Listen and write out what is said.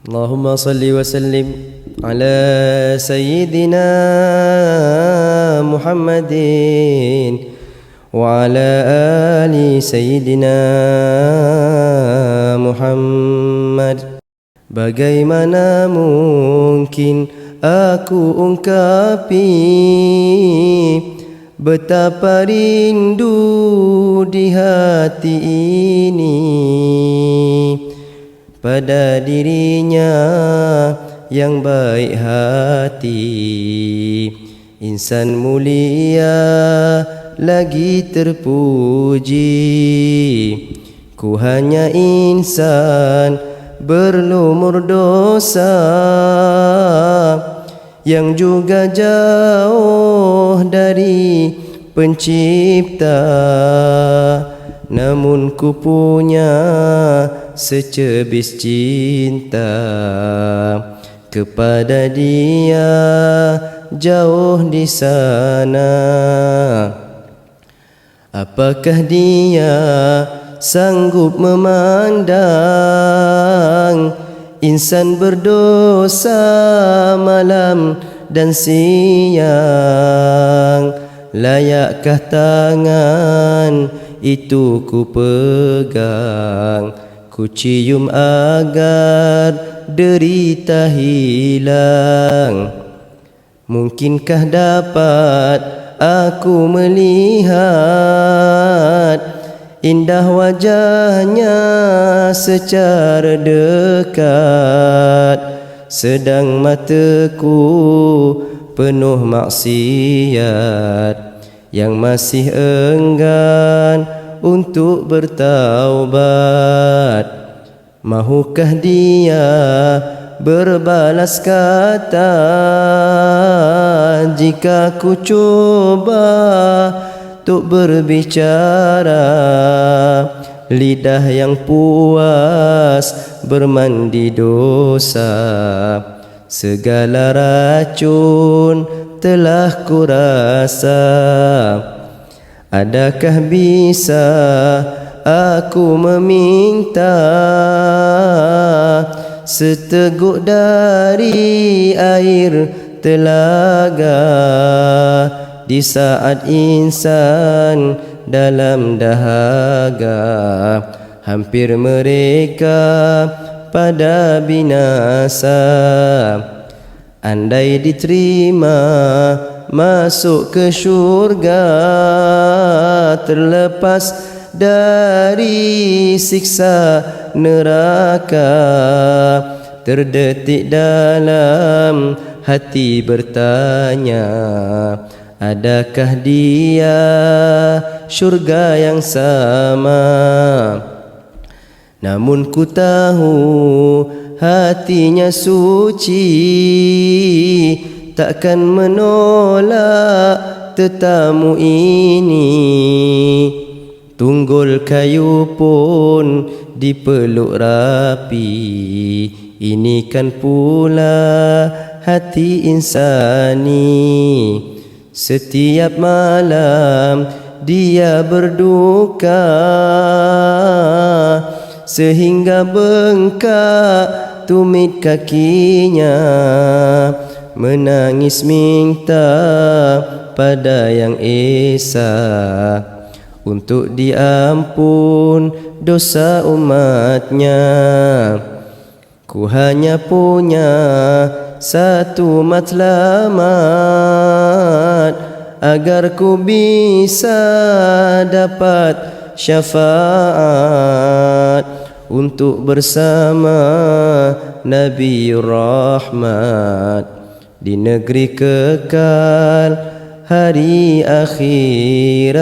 اللهم صل وسلم على سيدنا محمد وعلى آل سيدنا Muhammad. Bagaimana mungkin aku ungkapi betapa rindu di hati ini pada dirinya yang baik hati, insan mulia lagi terpuji. Ku hanya insan berlumur dosa yang juga jauh dari pencipta, namun ku punya secebis cinta kepada dia jauh di sana. Apakah dia sanggup memandang insan berdosa malam dan siang? Layakkah tangan itu ku pegang, ku cium agar derita hilang? Mungkinkah dapat aku melihat indah wajahnya secara dekat, sedang mataku penuh maksiat yang masih enggan untuk bertaubat? Mahukah dia berbalas kata jika ku coba untuk berbicara? Lidah yang puas bermandi dosa, segala racun telah ku rasa. Adakah bisa aku meminta seteguk dari air telaga di saat insan dalam dahaga, hampir mereka pada binasa? Andai diterima masuk ke syurga, terlepas dari siksa neraka, terdetik dalam hati bertanya, adakah dia syurga yang sama? Namun ku tahu hatinya suci, takkan menolak tetamu ini. Tunggul kayu pun dipeluk rapi, ini kan pula hati insani. Setiap malam dia berduka sehingga bengkak tumit kakinya, menangis minta pada Yang Esa untuk diampun dosa umatnya. Ku hanya punya satu matlamat agar ku bisa dapat syafaat untuk bersama Nabi Rahmat di negeri kekal hari akhirat.